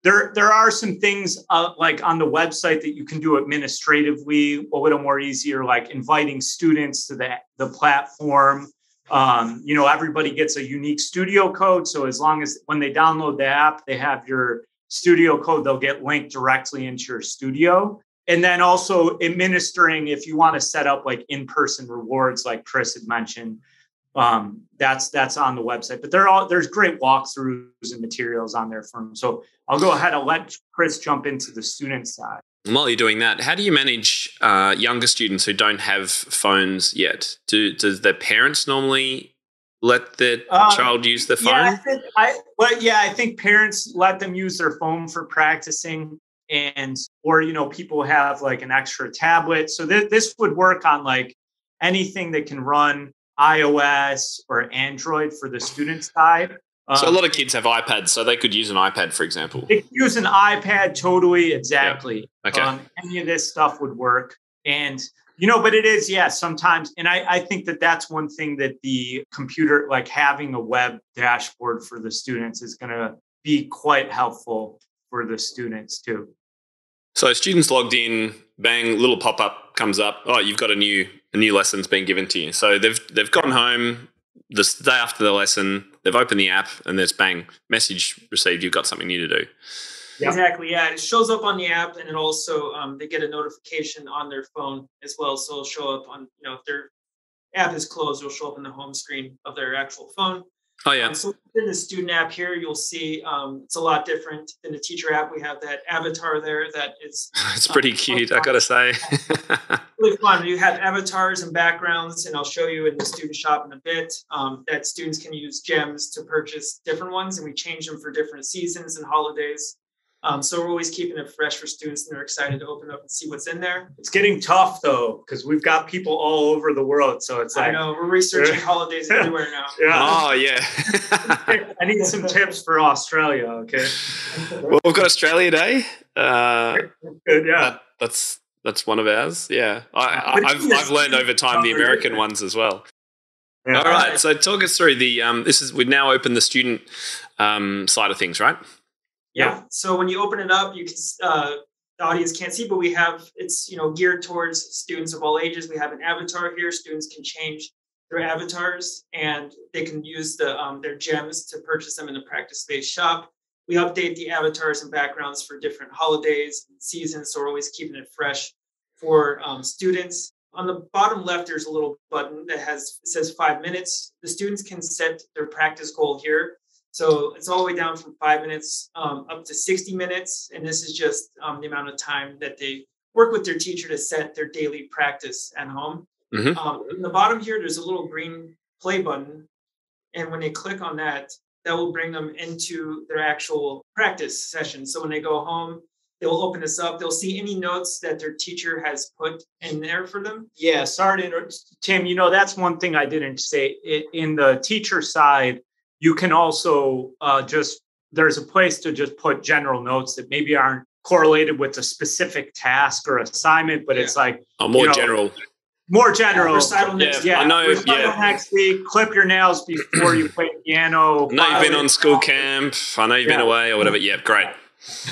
S1: there are some things like on the website that you can do administratively a little more easier, like inviting students to the platform. Everybody gets a unique studio code. So as long as when they download the app, they have your studio code, they'll get linked directly into your studio. And then also administering, if you want to set up like in-person rewards, like Chris had mentioned, that's on the website. But there's great walkthroughs and materials on there for them. So I'll go ahead and let Chris jump into the student side.
S2: And while you're doing that, how do you manage younger students who don't have phones yet? Does their parents normally let their child use their phone?
S1: I think parents let them use their phone for practicing. Or people have like an extra tablet. So this would work on like anything that can run iOS or Android for the student side.
S2: So a lot of kids have iPads, so they could use an iPad, for example.
S1: They could use an iPad, totally, exactly.
S2: Yep. Okay.
S1: Any of this stuff would work. And, but it is, sometimes. And I think that that's one thing that the computer, like having a web dashboard for the students is going to be quite helpful for the students too.
S2: So students logged in, bang, little pop-up comes up. Oh, you've got a new lesson's been given to you. So they've gone home the day after the lesson, they've opened the app and there's bang, message received, you've got something new to do.
S3: Yep. Exactly. Yeah. It shows up on the app and it also, they get a notification on their phone as well. So it'll show up on, if their app is closed, it'll show up on the home screen of their actual phone.
S2: Oh, yeah.
S3: So in the student app here, you'll see it's a lot different than the teacher app. We have that avatar there that is...
S2: It's pretty cute, I got to say.
S3: Really fun. You have avatars and backgrounds, and I'll show you in the student shop in a bit, that students can use gems to purchase different ones, and we change them for different seasons and holidays. So we're always keeping it fresh for students, and they're excited to open up and see what's in there.
S1: It's getting tough, though, because we've got people all over the world. So it's like...
S3: I know. We're researching holidays everywhere now.
S2: Yeah. Oh, yeah.
S1: I need some tips for Australia, okay?
S2: Well, we've got Australia Day.
S1: Good, yeah.
S2: That's one of ours, yeah. I've learned over time the American ones as well. Yeah. All right, so talk us through we've now opened the student side of things, right?
S3: Yeah. So when you open it up, you can the audience can't see, but it's geared towards students of all ages. We have an avatar here. Students can change their avatars and they can use their gems to purchase them in the PracticeSpace shop. We update the avatars and backgrounds for different holidays and seasons, so we're always keeping it fresh for students. On the bottom left, there's a little button that says 5 minutes. The students can set their practice goal here. So it's all the way down from 5 minutes up to 60 minutes. And this is just the amount of time that they work with their teacher to set their daily practice at home. In the bottom here, there's a little green play button. And when they click on that, that will bring them into their actual practice session. So when they go home, they'll open this up. They'll see any notes that their teacher has put in there for them.
S1: Yeah, sorry to interrupt. Tim, that's one thing I didn't say. In the teacher side, you can also there's a place to just put general notes that maybe aren't correlated with a specific task or assignment, but it's like
S2: more general.
S1: More general.
S3: Recital next week.
S2: I know.
S1: Next week, clip your nails before you play piano.
S2: I know you've been on school camp. I know you've been away or whatever. Yeah, great.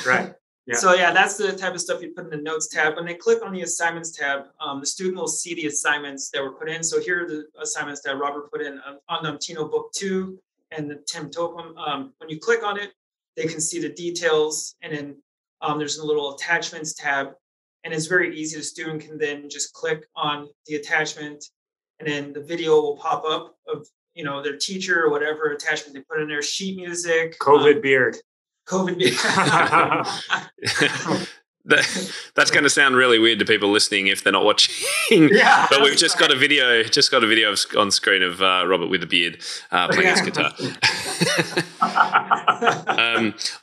S1: Right. Yeah.
S3: So that's the type of stuff you put in the notes tab. When they click on the assignments tab, the student will see the assignments that were put in. So here are the assignments that Robert put in on Tino Book 2 and the Tim Topham. When you click on it, they can see the details. And then there's a little attachments tab. And it's very easy. The student can then just click on the attachment, and then the video will pop up of their teacher or whatever attachment they put in there. Sheet music,
S1: COVID beard.
S2: That's going to sound really weird to people listening if they're not watching.
S1: Yeah,
S2: but we've just got a video on screen of Robert with a beard playing his guitar.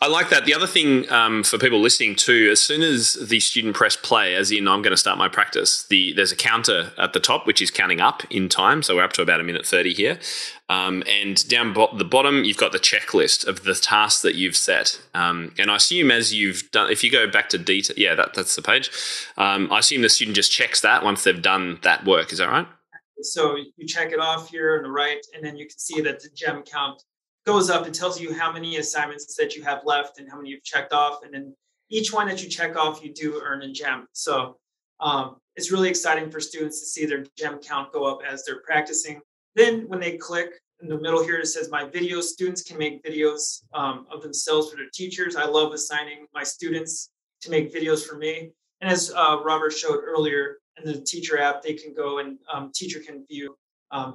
S2: I like that. The other thing for people listening too, as soon as the student press play, as in I'm going to start my practice, there's a counter at the top which is counting up in time. So we're up to about 1:30 here. And down the bottom, you've got the checklist of the tasks that you've set. And I assume as you've done, if you go back to detail, that's the page. I assume the student just checks that once they've done that work. Is that right?
S3: So you check it off here on the right, and then you can see that the gem count goes up. It tells you how many assignments that you have left and how many you've checked off. And then each one that you check off, you do earn a gem. So it's really exciting for students to see their gem count go up as they're practicing. Then when they click in the middle here, it says my videos. Students can make videos of themselves for their teachers. I love assigning my students to make videos for me. And as Robert showed earlier in the teacher app, they can go and teacher can view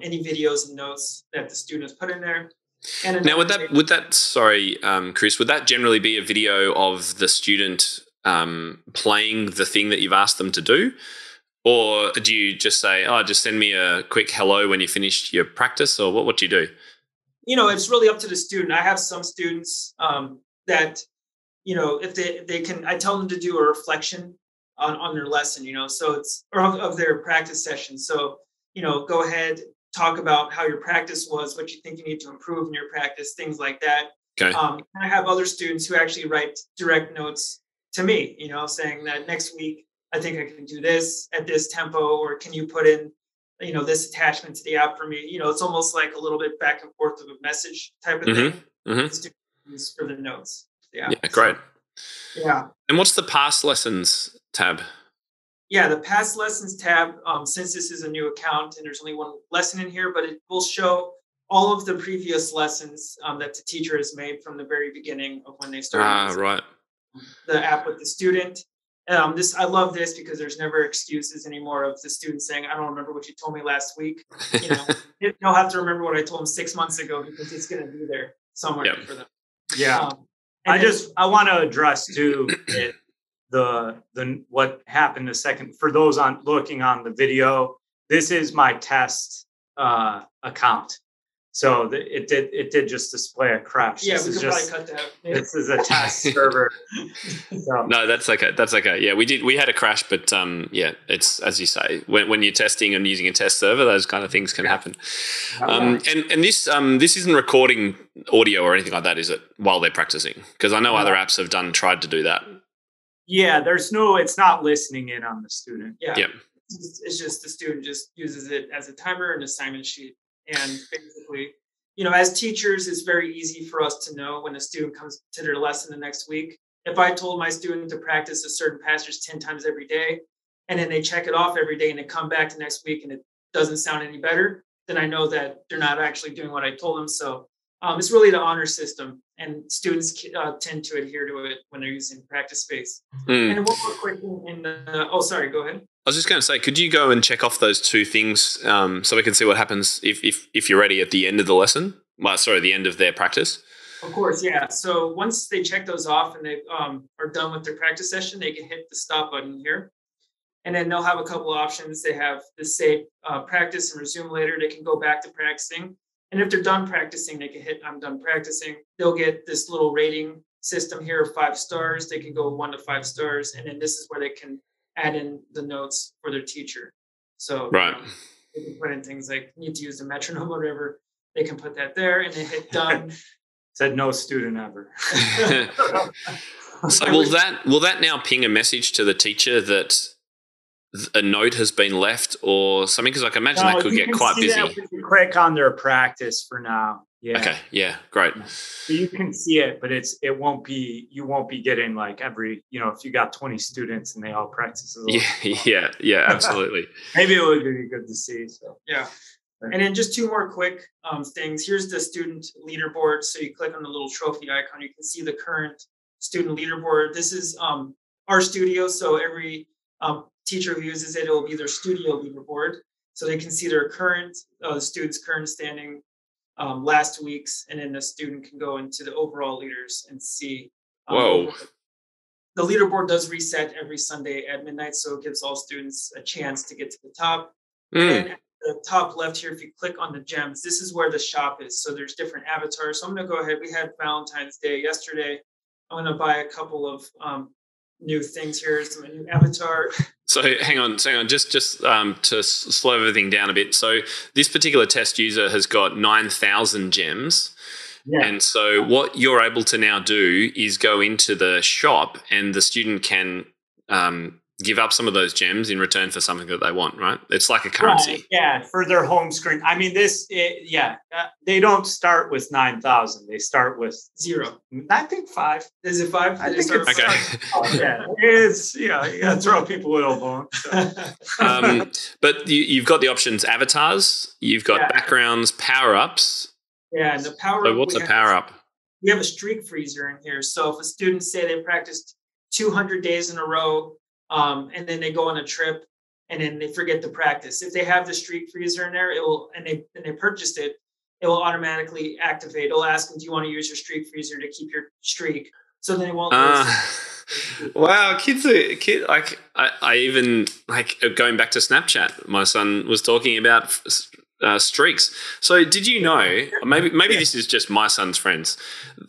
S3: any videos and notes that the student has put in there. And
S2: now, would that sorry, Chris, would that generally be a video of the student playing the thing that you've asked them to do? Or do you just say, just send me a quick hello when you finished your practice? Or what do you do?
S3: It's really up to the student. I have some students that, if they can, I tell them to do a reflection on their lesson, so it's, or of their practice session. So, go ahead, talk about how your practice was, what you think you need to improve in your practice, things like that.
S2: Okay.
S3: I have other students who actually write direct notes to me, saying that next week, I think I can do this at this tempo, or can you put in, this attachment to the app for me? It's almost like a little bit back and forth of a message type of thing. Students for the notes. Yeah,
S2: great.
S3: Yeah.
S2: And what's the past lessons tab?
S3: Yeah, the past lessons tab, since this is a new account and there's only one lesson in here, but it will show all of the previous lessons that the teacher has made from the very beginning of when they started
S2: right.
S3: the app with the student. I love this because there's never excuses anymore of the student saying, I don't remember what you told me last week. They'll have to remember what I told them 6 months ago because it's going to be there somewhere for them.
S1: Yeah. I want to address too the what happened a second for those looking on the video. This is my test account. So it did just display a crash.
S3: Yeah, we could probably cut that.
S1: This is a test server. So.
S2: No, that's okay. That's okay. Yeah, we had a crash, but it's as you say, when you're testing and using a test server, those kind of things can happen. And this isn't recording audio or anything like that, is it? While they're practicing, because I know other apps have tried to do that.
S1: Yeah, it's not listening in on the student.
S3: Yeah. Yep. It's just the student just uses it as a timer and assignment sheet. And basically, as teachers, it's very easy for us to know when a student comes to their lesson the next week. If I told my student to practice a certain passage 10 times every day, and then they check it off every day and they come back to next week and it doesn't sound any better, then I know that they're not actually doing what I told them. So it's really the honor system, and students tend to adhere to it when they're using PracticeSpace. And one more quick thing sorry, go ahead.
S2: I was just going to say, could you go and check off those two things so we can see what happens if you're ready at the end of the lesson? The end of their practice.
S3: Of course, yeah. So once they check those off and they are done with their practice session, they can hit the stop button here. And then they'll have a couple of options. They have this say practice and resume later. They can go back to practicing. And if they're done practicing, they can hit I'm done practicing. They'll get this little rating system here of 5 stars. They can go 1 to 5 stars. And then this is where they can add in the notes for their teacher. So
S2: right.
S3: they can put in things like need to use the metronome or whatever. They can put that there and then hit done.
S1: Said no student ever.
S2: So will that now ping a message to the teacher that a note has been left or something? Because I can imagine that could get quite busy.
S1: You click on their practice for now. Yeah.
S2: Okay. Yeah. Great.
S1: So you can see it, but you won't be getting like every, if you got 20 students and they all practice.
S2: Yeah. Absolutely.
S1: Maybe it would be good to see. So
S3: yeah. And then just 2 more quick things. Here's the student leaderboard. So you click on the little trophy icon. You can see the current student leaderboard. This is our studio. So every teacher who uses it will be their studio leaderboard. So they can see their current students' current standing last week's. And then the student can go into the overall leaders and see.
S2: Whoa.
S3: The leaderboard does reset every Sunday at midnight. So it gives all students a chance to get to the top. And at the top left here, if you click on the gems, this is where the shop is. So there's different avatars. So I'm going to go ahead. We had Valentine's Day yesterday. I'm going to buy a couple of new things here. Some new avatar.
S2: So hang on. Just to slow everything down a bit. So this particular test user has got 9,000 gems. Yeah. And so what you're able to now do is go into the shop and the student can give up some of those gems in return for something that they want, right? It's like a currency.
S1: Right. Yeah, for their home screen. I mean, they don't start with 9,000. They start with
S3: 0.
S1: I think 5.
S3: Is it 5?
S1: I think it's
S2: okay.
S1: Yeah, it's, you got to throw people a little bone. So.
S2: But you've got the options avatars, you've got backgrounds, power-ups.
S3: Yeah, and the power-up.
S2: So what's a power-up?
S3: We have a streak freezer in here. So if a student say they practiced 200 days in a row, and then they go on a trip and then they forget to practice. If they have the streak freezer in there, they purchased it, it will automatically activate. It'll ask them, do you want to use your streak freezer to keep your streak? So then it won't lose.
S2: Wow, I even going back to Snapchat, my son was talking about streaks. So did you know, maybe this is just my son's friends,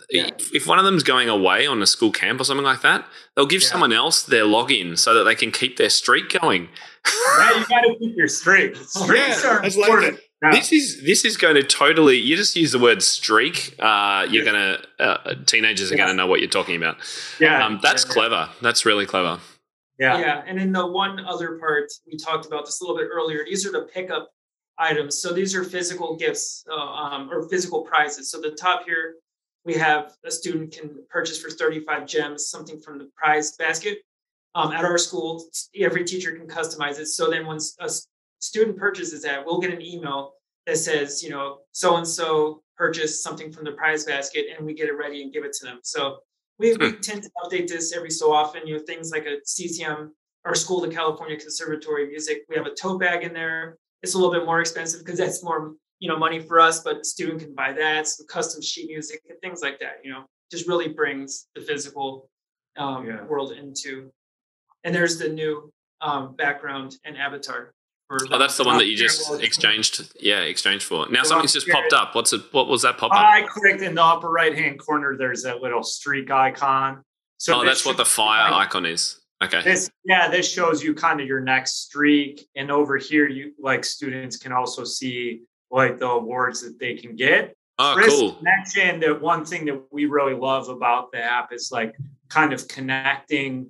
S2: if one of them's going away on a school camp or something like that, they'll give someone else their login so that they can keep their streak going.
S1: Yeah, you got to keep your streak. Streaks are important.
S2: This is going to totally, you just use the word streak, you're going to, teenagers are going to know what you're talking about.
S1: Yeah.
S2: That's clever. That's really clever.
S3: Yeah. And then the one other part, we talked about this a little bit earlier, these are the pickup items. So these are physical gifts or physical prizes. So the top here, we have a student can purchase for 35 gems, something from the prize basket. At our school, every teacher can customize it. So then once a student purchases that, we'll get an email that says, so-and-so purchased something from the prize basket, and we get it ready and give it to them. So we tend to update this every so often, things like a CCM, our School of California Conservatory of Music. We have a tote bag in there. It's a little bit more expensive because that's more, money for us, but the student can buy that, some custom sheet music and things like that, just really brings the physical world into. And there's the new background and avatar.
S2: That's the one that you just exchanged for. Now something's just popped up. What was that pop up?
S1: I clicked in the upper right-hand corner. There's that little streak icon. So
S2: that's what the fire icon is. Okay.
S1: This shows you kind of your next streak. And over here, students can also see the awards that they can get.
S2: Oh,
S1: Chris
S2: cool.
S1: mentioned that one thing that we really love about the app is kind of connecting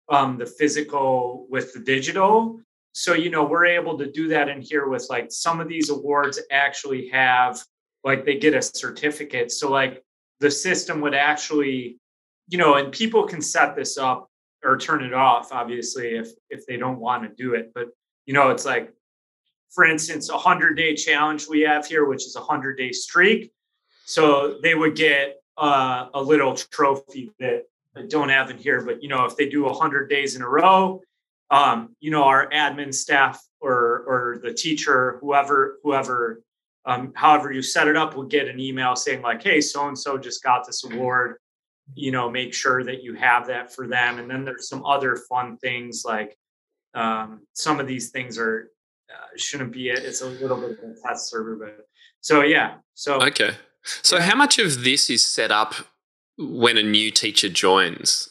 S1: the physical with the digital. So, we're able to do that in here with some of these awards actually have they get a certificate. So the system would actually, and people can set this up or turn it off, obviously, if they don't want to do it. But, it's for instance, 100-day challenge we have here, which is a 100-day streak. So they would get a little trophy that I don't have in here. But, if they do 100 days in a row, our admin staff or the teacher, whoever however you set it up, will get an email saying like, hey, so-and-so just got this award, make sure that you have that for them. And then there's some other fun things like some of these things are shouldn't be it. It's a little bit of a test server, but so yeah. So
S2: okay. So how much of this is set up when a new teacher joins?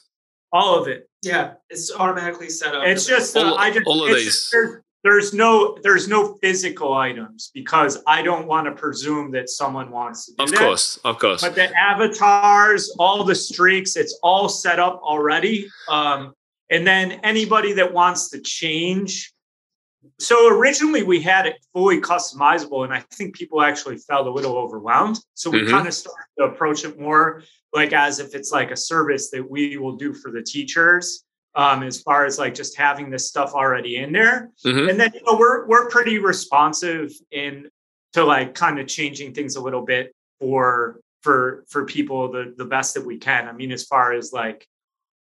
S1: All of it.
S3: Yeah, it's automatically set up.
S1: It's just
S2: all of these.
S1: There's no physical items because I don't want to presume that someone wants to do that.
S2: Of course.
S1: But the avatars, all the streaks, it's all set up already. And then anybody that wants to change. So originally we had it fully customizable, and I think people actually felt a little overwhelmed. So we kind of started to approach it more like as if it's like a service that we will do for the teachers, as far as like just having this stuff already in there. And then we're pretty responsive in to like kind of changing things a little bit for people the best that we can. I mean, as far as like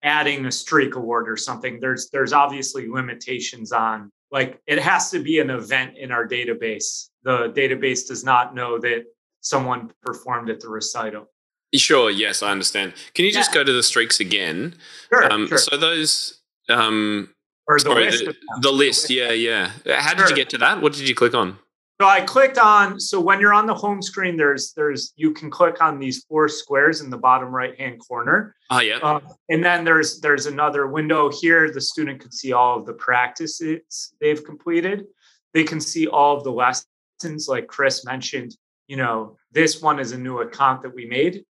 S1: adding a streak award or something, there's obviously limitations on, like, it has to be an event in our database. The database does not know that someone performed at the recital.
S2: Sure. Yes, I understand. Can you just go to the streaks again?
S1: Sure.
S2: So those,
S1: or
S2: the list. Yeah. How did you get to that? What did you click on?
S1: So I clicked on, so when you're on the home screen, there's you can click on these 4 squares in the bottom right-hand corner.
S2: Oh, yeah.
S1: And then there's another window here. The student can see all of the practices they've completed. They can see all of the lessons, like Chris mentioned. This one is a new account that we made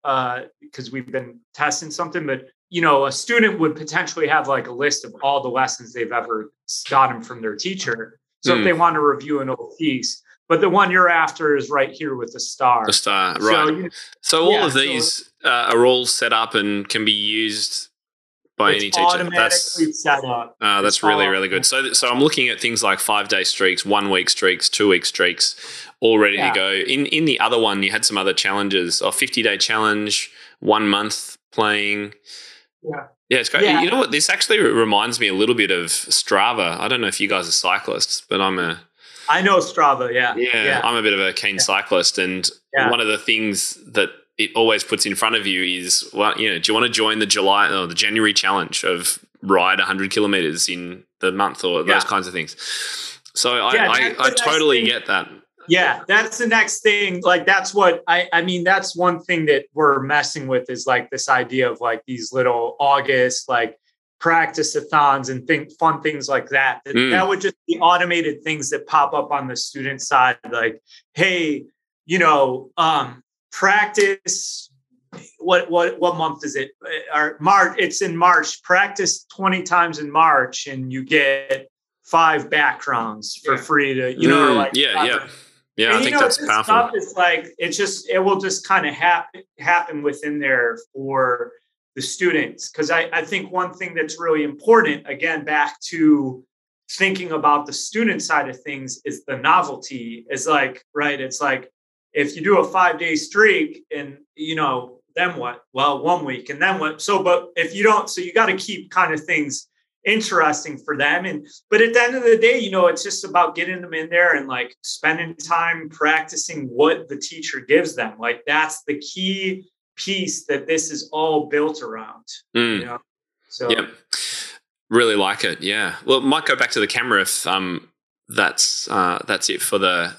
S1: because we've been testing something. But, a student would potentially have like a list of all the lessons they've ever gotten from their teacher. So if they want to review an old piece. But the one you're after is right here with the star.
S2: The star, right. So all of these are all set up and can be used by any teacher.
S1: Automatically set up.
S2: That's really, really good. So I'm looking at things like 5-day streaks, 1-week streaks, 2-week streaks, all ready to go. In the other one, you had some other challenges: a 50-day challenge, 1 month playing. Yeah, it's great. You know what? This actually reminds me a little bit of Strava. I don't know if you guys are cyclists, but
S1: I know Strava, yeah.
S2: I'm a bit of a keen cyclist, and one of the things that it always puts in front of you is, well, do you want to join the January challenge of ride 100 kilometers in the month or those kinds of things? So I totally get that.
S1: Yeah, that's the next thing. Like, that's what I mean, that's one thing that we're messing with is like this idea of like these little August, like, practice-a-thons and fun things like that. That would just be automated things that pop up on the student side. Like, hey, practice. What month is it? March. It's in March. Practice 20 times in March, and you get 5 backgrounds for free to,
S2: Yeah, I think that's powerful.
S1: Stuff is like, it will just kind of happen within there for the students. Because I think one thing that's really important, again, back to thinking about the student side of things, is the novelty. Is like, right, it's like, if you do a 5-day streak and, then what? Well, 1 week, and then what? So, but if you don't, so you got to keep kind of things interesting for them. But at the end of the day, it's just about getting them in there and like spending time practicing what the teacher gives them. Like, that's the key piece that this is all built around. So
S2: really like it. Yeah, well, might go back to the camera if that's it for the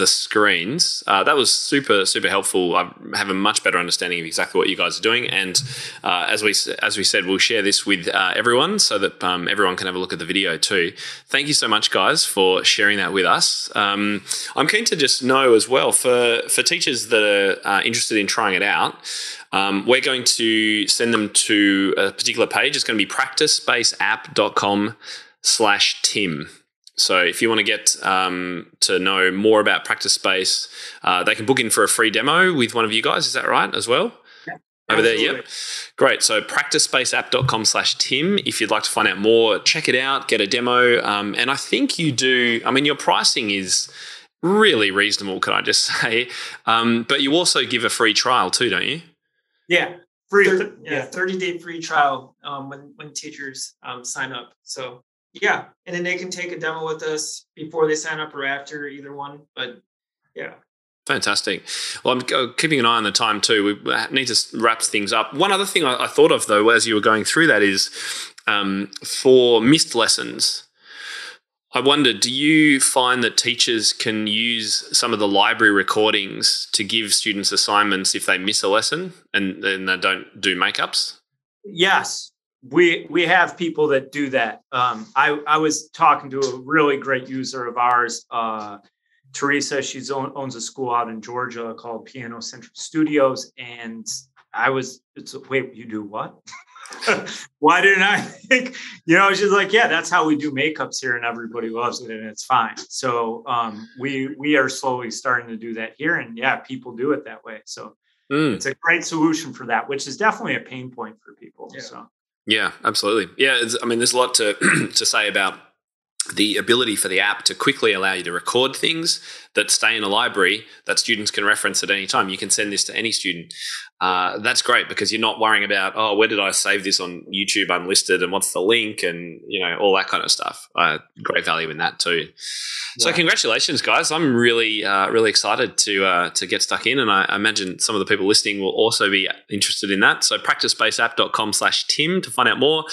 S2: screens. That was super, super helpful. I have a much better understanding of exactly what you guys are doing, and as we said, we'll share this with everyone so that everyone can have a look at the video too. Thank you so much, guys, for sharing that with us. I'm keen to just know as well, for teachers that are interested in trying it out, we're going to send them to a particular page. It's going to be practisespaceapp.com/Tim. So if you want to get to know more about PracticeSpace, they can book in for a free demo with one of you guys. Is that right as well?
S1: Yeah,
S2: over
S1: absolutely.
S2: there, yep. Great. So practisespaceapp.com/Tim. If you'd like to find out more, check it out, get a demo. And I think you do, your pricing is really reasonable, can I just say? But you also give a free trial too, don't you?
S1: Yeah.
S3: 30-day free trial when teachers sign up. So yeah, and then they can take a demo with us before they sign up or after, either one. But yeah.
S2: Fantastic. Well, I'm keeping an eye on the time too. We need to wrap things up. One other thing I thought of, though, as you were going through that is for missed lessons, I wondered, do you find that teachers can use some of the library recordings to give students assignments if they miss a lesson and then they don't do makeups?
S1: Yes. We have people that do that. I was talking to a really great user of ours, Teresa. She owns a school out in Georgia called Piano Central Studios. And wait, you do what? Why didn't I think, she's like, yeah, that's how we do makeups here and everybody loves it and it's fine. So we are slowly starting to do that here. And yeah, people do it that way. So it's a great solution for that, which is definitely a pain point for people.
S3: Yeah.
S1: So.
S2: Yeah, absolutely. Yeah, there's a lot to to say about the ability for the app to quickly allow you to record things that stay in a library that students can reference at any time. You can send this to any student. That's great because you're not worrying about, where did I save this on YouTube unlisted and what's the link and, all that kind of stuff. Great value in that too. Yeah. So congratulations, guys. I'm really, really excited to get stuck in, and I imagine some of the people listening will also be interested in that. So practicespaceapp.com/Tim to find out more.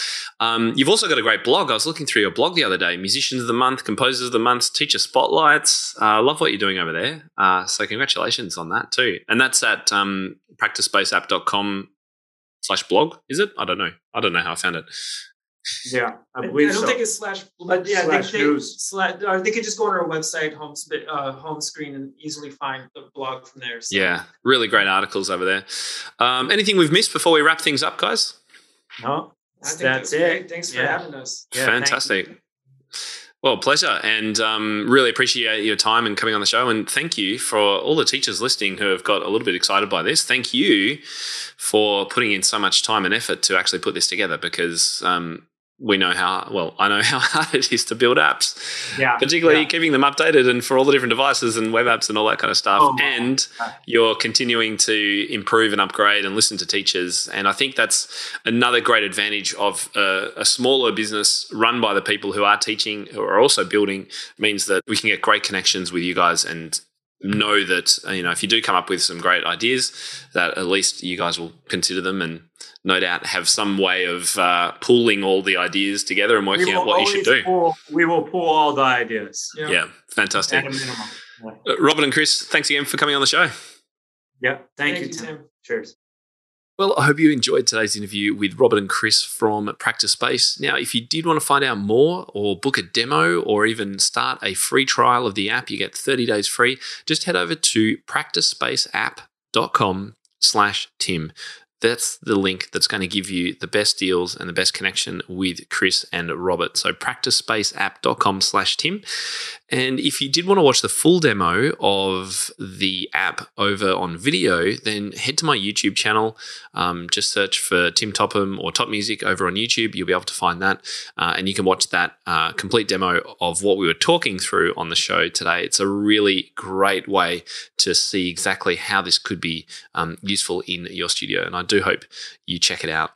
S2: You've also got a great blog. I was looking through your blog the other day, Musicians of the Month, Composers of the Month, Teacher Spotlights. Love what you're doing over there. So congratulations on that too. And that's at practicespaceapp.com/blog, is it? I don't know how I found it.
S1: Yeah, I believe
S3: I don't think it's slash, but yeah,
S1: news.
S3: They could just go on our website home screen and easily find the blog from there. So.
S2: Yeah, really great articles over there. Anything we've missed before we wrap things up, guys?
S1: No,
S3: that's it. Thanks for having us.
S2: Yeah, fantastic. Well, pleasure, and really appreciate your time and coming on the show. And thank you for all the teachers listening who have got a little bit excited by this. Thank you for putting in so much time and effort to actually put this together, because I know how hard it is to build apps, particularly keeping them updated and for all the different devices and web apps and all that kind of stuff. And you're continuing to improve and upgrade and listen to teachers. And I think that's another great advantage of a smaller business run by the people who are teaching, who are also building, means that we can get great connections with you guys and know that, if you do come up with some great ideas, that at least you guys will consider them and no doubt have some way of pooling all the ideas together and working out what you should do.
S1: We will pool all the ideas.
S2: Yeah, fantastic.
S1: At a minimum.
S2: Yeah. Robert and Chris, thanks again for coming on the show.
S1: Yeah, thank you, Tim. Cheers.
S2: Well, I hope you enjoyed today's interview with Robert and Chris from PracticeSpace. Now, if you did want to find out more or book a demo or even start a free trial of the app, you get 30 days free. Just head over to practicespaceapp.com/Tim. That's the link that's going to give you the best deals and the best connection with Chris and Robert. So practicespaceapp.com/Tim. And if you did want to watch the full demo of the app over on video, then head to my YouTube channel. Just search for Tim Topham or Top Music over on YouTube. You'll be able to find that. And you can watch that complete demo of what we were talking through on the show today. It's a really great way to see exactly how this could be useful in your studio. And I do hope you check it out.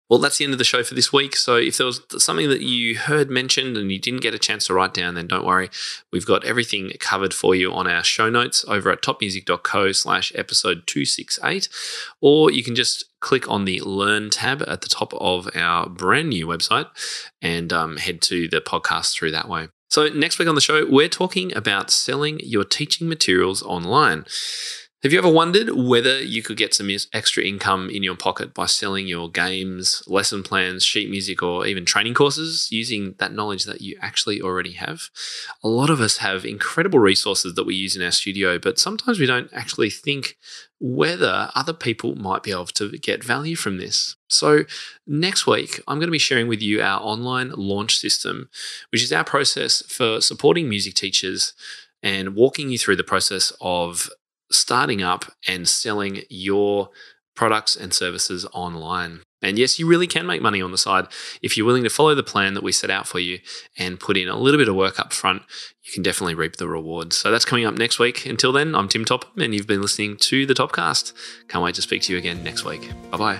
S2: Well, that's the end of the show for this week. So if there was something that you heard mentioned and you didn't get a chance to write down, then don't worry. We've got everything covered for you on our show notes over at topmusic.co/episode 268. Or you can just click on the Learn tab at the top of our brand new website and head to the podcast through that way. So next week on the show, we're talking about selling your teaching materials online. Have you ever wondered whether you could get some extra income in your pocket by selling your games, lesson plans, sheet music, or even training courses using that knowledge that you actually already have? A lot of us have incredible resources that we use in our studio, but sometimes we don't actually think whether other people might be able to get value from this. So next week, I'm going to be sharing with you our online launch system, which is our process for supporting music teachers and walking you through the process of starting up and selling your products and services online. And yes, you really can make money on the side. If you're willing to follow the plan that we set out for you and put in a little bit of work up front, you can definitely reap the rewards. So that's coming up next week. Until then, I'm Tim Topham and you've been listening to the Topcast. Can't wait to speak to you again next week. Bye-bye.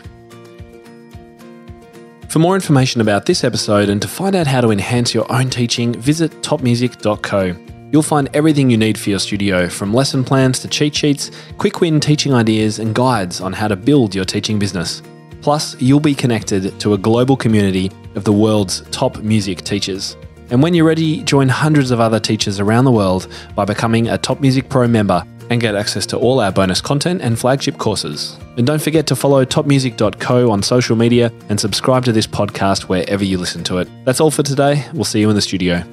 S2: For more information about this episode and to find out how to enhance your own teaching, visit topmusic.co. You'll find everything you need for your studio, from lesson plans to cheat sheets, quick win teaching ideas, and guides on how to build your teaching business. Plus, you'll be connected to a global community of the world's top music teachers. And when you're ready, join hundreds of other teachers around the world by becoming a Top Music Pro member and get access to all our bonus content and flagship courses. And don't forget to follow topmusic.co on social media and subscribe to this podcast wherever you listen to it. That's all for today. We'll see you in the studio.